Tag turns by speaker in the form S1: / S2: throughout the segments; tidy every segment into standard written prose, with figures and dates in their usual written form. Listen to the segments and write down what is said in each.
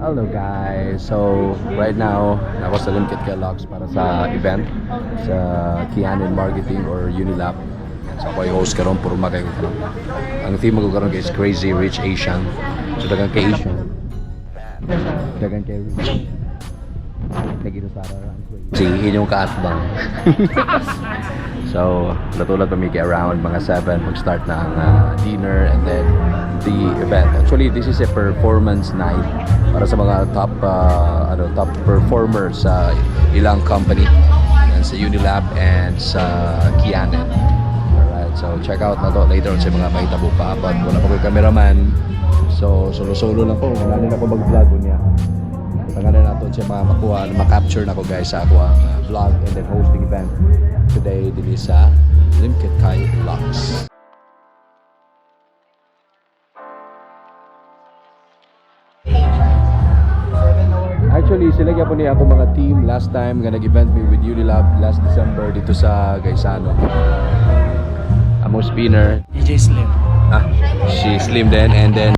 S1: Hello guys, so right now ako sa Limkit Kellogg's para sa event sa Kianin Marketing or Unilab. So ako ay host karon puro magay ko karon. Ang theme ko karon is Crazy Rich Asian. So dagang kay Asian. Dagang kay Rich. Nagito sa araw si inyong kaatbang. So natulad pa around mga 7 mag-start na ang dinner and then the event. Actually this is a performance night para sa mga top top performers sa ilang company and sa Unilab and sa Kianin. Alright, so check out na to later on sa mga mahitabo pa, but wala pa ko cameraman, so solo lang ko, wala din ako mag-vlog niya. Pangalan nato siya makuha, ma-capture na ko guys sa ako ang vlog and then hosting event today din sa Limkit Kellogg's. Actually, silagyan po niya ako mga team last time nga nag-event me with Unilab last December dito sa Gaisano. Among spinner
S2: DJ Slim.
S1: She Slim din and then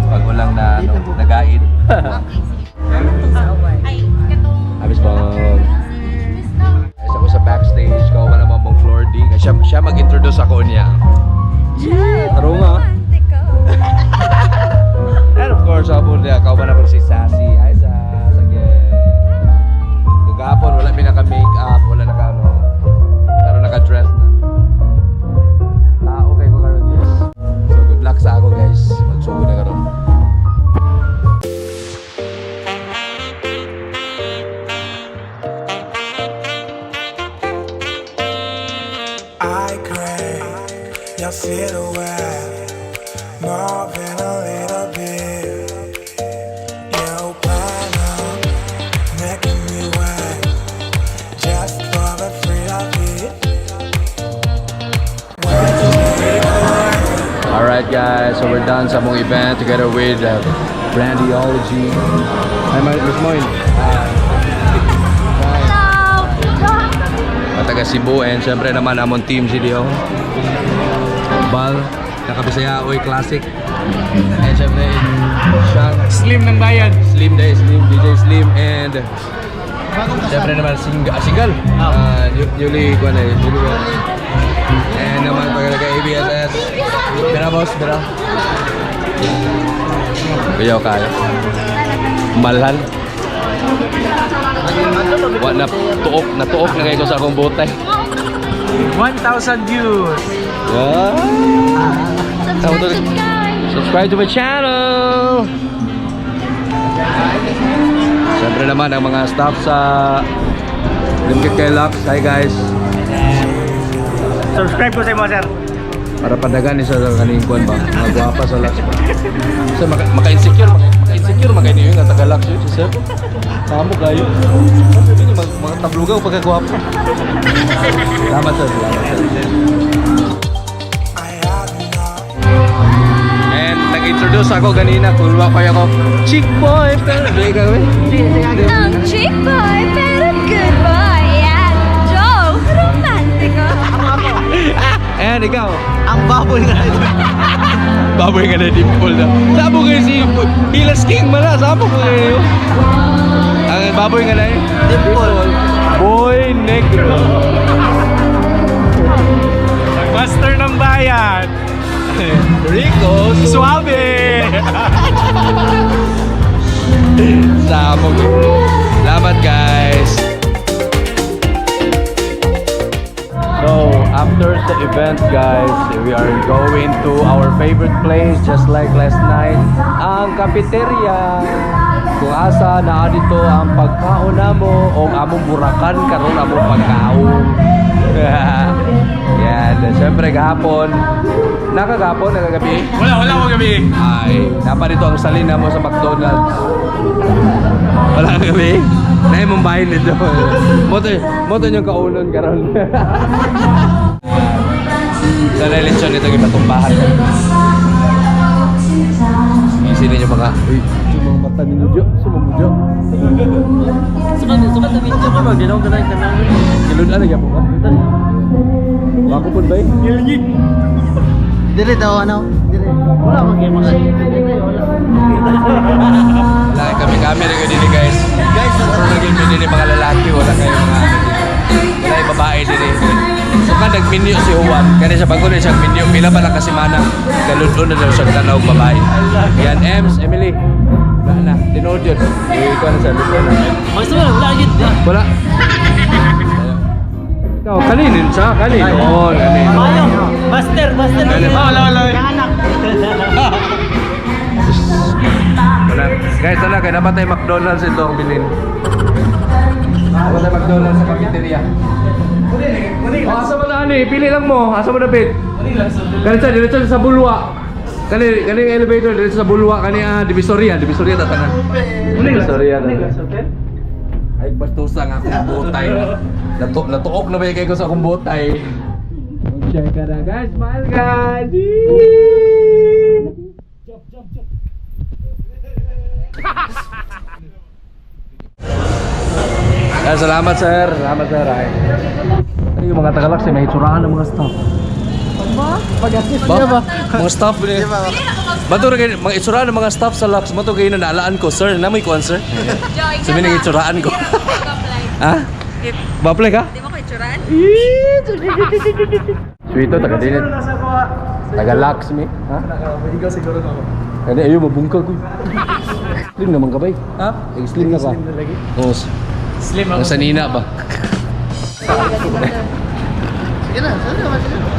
S1: pag walang na nagain. Abis po ako sa backstage, kawa naman mong floor D. Siya mag-introduce ako niya. Taro nga. And of course, ako niya, kawa naman si Sassy. Ay, sige. Kung gapon, wala pinaka-makeup, wala pero naka-dress na. Okay ko karon guys. So good luck sa ako guys. Magsugo na karon.
S3: I crave your silhouette more than a little bit. You plan on making me wet just for the thrill of it.
S1: Alright guys, so we're done sa mong event together with Brandyology. Hi Miss Moin. Taga Cebu and syempre naman among team si Dio Bal, nakabisaya Oy Classic and syempre Shang
S2: Slim ng bayan.
S1: Slim day, Slim, DJ Slim and syempre naman Singal Yuli and naman taga ABSS Bira boss, bira kayo kaya malhan na tuok na kayo ko sa akong botay
S2: 1,000 views.
S1: Subscribe to my channel. Siyempre naman ang mga staff sa Limkit Kellogg's. Hi guys.
S2: Subscribe ko sa mo, sir.
S1: Para padagan isa sa kaning kuan ba mga guwapa sa Lux ba. Kasi maka-insecure makainyo yung taga-Lux yun si sir. Kamu kayo. Mga tablugaw pagkagwapo. Salamat sir. And nag-introduce ako ganina, kulwa ko ako. Chick boy, pero di ka kami.
S4: Ang chick boy, pero good boy. Yan, Joe, romantiko.
S1: And ikaw?
S2: Ang baboy nga ito.
S1: Baboy ka na dimple na. Sabo kayo si Hilas King mala. Sabo kayo. Ang baboy nga na eh.
S2: Dimple.
S1: Boy Negro.
S2: Master ng bayan.
S1: Rico
S2: Suave.
S1: Sabo kayo. Salamat guys. So, after the event guys, we are going to our favorite place just like last night, ang cafeteria. Kung asa naa dito ang pagkaon namo o among burakan karon among pagkaon. Yan, siyempre gahapon. Nakagabi?
S2: Wala mo gabi.
S1: Ay, napa dito ang salin namo sa McDonald's. Wala gabi? Nahi mong bahin nito. Moto yung kaunon karon. Sa eleksyon nito ipatumbahan. Isi ninyo mga mga mata ninyo Jo. Sumamudyo.
S2: Sumat na video ko. Ginaw ka na.
S1: Kilun ano yan po ka? Wako po ba eh?
S2: Gilgit. Dire daw ano? Dire. Wala mo kayo mga. Dire wala.
S1: kami rin din guys. Guys, pero naging din mga lalaki, wala kayo mga wala yung babae din. So ka nag-menu si Juan, kaya siya bago rin siyang menu, pila pa lang kasi manang kaludlo na daw siya tanaw babae. Yan, Ems, Emily. Wala na, tinood yun. Ikaw na siya, luto na.
S2: Mas naman, wala agad.
S1: Wala. Ikaw, kaninin siya, kanin. Oo, kanin.
S2: Master. Wala.
S1: Wala. Guys, wala, kaya dapat tayo McDonald's ito ang bilhin. Dapat tayo McDonald's sa cafeteria. Oh, asa mo na ani? Pili lang mo. Asa mo na pit? Diretso sa Bulwa. Kani elevator diretso sa Bulwa kani Divisoria tatanan. Divisoria. Ay bastusa nga akong botay. Natuok na ba kay ko sa akong botay? Mag-share ka na guys, smile guys. Salamat sir. Ay. Ano yung mga Tagalog may itsurahan ng mga staff. Ba? Mga staff ni. Bato rin mga itsurahan ng mga staff sa Lux. Bato kayo na naalaan ko, sir. Namoy ko, sir. Sabi nang itsurahan ko. Ha? Ba-apply ka?
S4: Di mo ko itsuraan?
S1: Sweeto, taga-dinit. Taga-Lux mi. Ha?
S2: Ikaw siguro na ako.
S1: Kaya ayaw mabungkag ko. Slim naman ka ba?
S2: Ha?
S1: Slim na ka.
S2: Slim na lagi.
S1: Oo.
S2: Slim ako.
S1: Ang sanina ba?
S2: Sige na.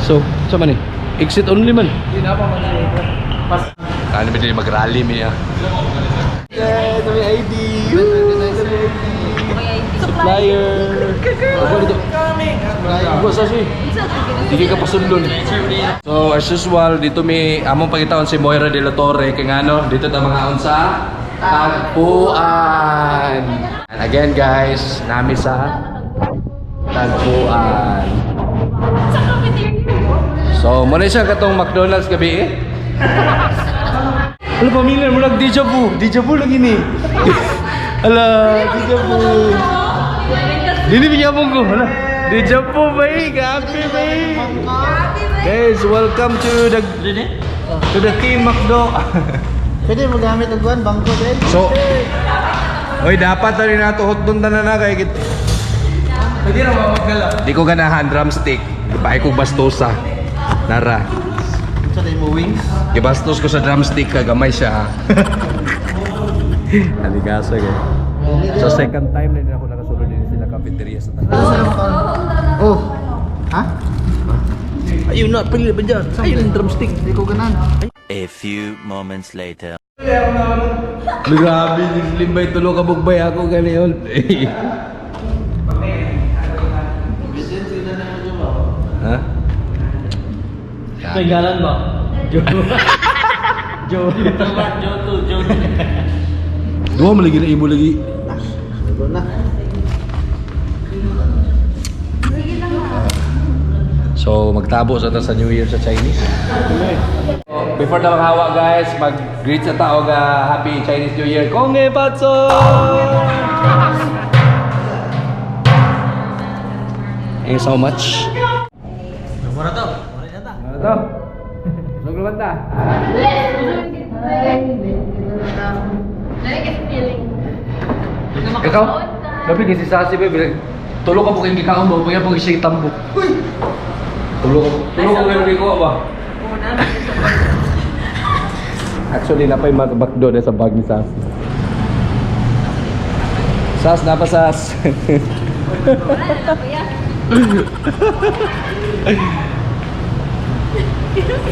S1: So, saan man eh? Exit only man.
S2: Hindi na pa Pas.
S1: Kano ba din mag-rally mi ah?
S2: Ito may ID.
S1: Supplier. Ako dito. Ako sa si. Hindi ka pasunlon. So as usual dito may among pagitaon si Moira de la Torre kay ngano dito ta mga aon sa Tagpuan. And again guys, nami sa Tagpuan. So muna siya katong McDonald's gabi eh. Ano pamilya mo lang deja vu lang ini. Ala, deja vu. Dini binyabong ko. Ala, deja vu ba eh? Gabi ba eh? Guys, welcome to the Team McDo.
S5: Pwede mo gamit ang buwan, bangko din.
S1: So, oy dapat na rin nato hotdon na kay kit.
S2: Pwede na mamagala.
S1: Di ko ganahan drumstick. Ipaay ko bastosa. Nara.
S5: Sa tayo mo wings.
S1: Gibastos ko sa drumstick kagamay siya. Aligasa kay. So second time na din ako nakasulod din sila cafeteria sa tanan.
S5: Oh. Ha?
S1: Ayun na, pili ba dyan? Ayun yung drumstick.
S5: Hindi ko ganan.
S6: A few moments later.
S1: Grabe, Slim Bay, tulo ka bugbay ako ganyan. Ha?
S2: Tinggalan ba? Joe.
S1: Dua mo lagi na imo lagi.
S5: Ito na.
S1: So magtabo sa sa New Year sa Chinese. Before na maghawa guys, mag-greet sa tao ga Happy Chinese New Year. Konge Patso! Thank you so much.
S2: Mura to.
S1: Ano to? Suglo banta. Ikaw? Sabi kasi Sasi ba, tulog ka po kayong gikaon mo, kaya po siya tambok. Tulog ka kayong gikaon ba? Actually, napay makabakdo na sa bag ni Sas. Sas, napa Sas?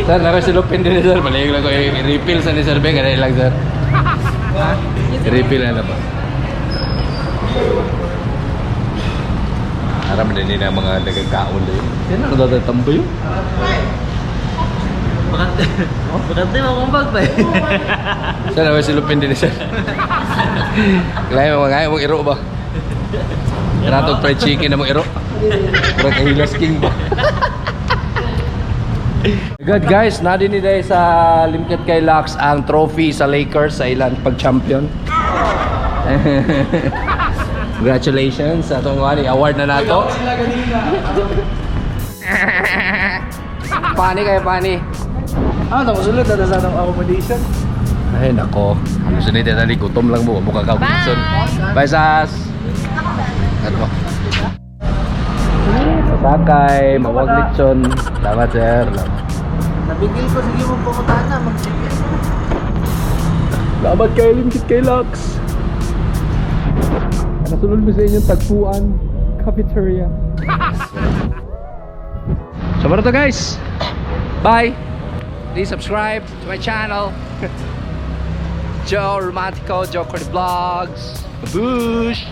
S1: Sir, nakasilupin din sir. Malayag lang ko i-refill sa ni Sir Ben. Ganyan lang sir. Ha? I-refill na ba? Aram na din ang mga nagkakaon din. Yan ang natatambo yun.
S2: Bakante mo kung bag ba eh.
S1: Sir, nakasilupin din sir. Kaya mong iro ba? Kanatog fried chicken na mong iro. Parang kahilas king ba? Good guys, nadin ni day sa Limkit kay Lux ang trophy sa Lakers sa ilang pag-champion. Congratulations sa itong award na nato. Pani kayo, pani.
S2: Tapos ulit na sa atong accommodation.
S1: Ay nako. Gusto nito na gutom lang mo. Mukha ka.
S4: Bye!
S1: Bye, Sas! Ano? Sasakay, mawag lechon. Salamat, sir.
S5: Nabigil ko, sige mo pumunta na. Mag-chicken.
S1: Salamat kay Linkit kay Lux. Nasunod mo sa inyong tagpuan. Cafeteria. So, para to guys. Bye! Please subscribe to my channel. Joe Romantico, Joe Cordy Vlogs. Baboosh!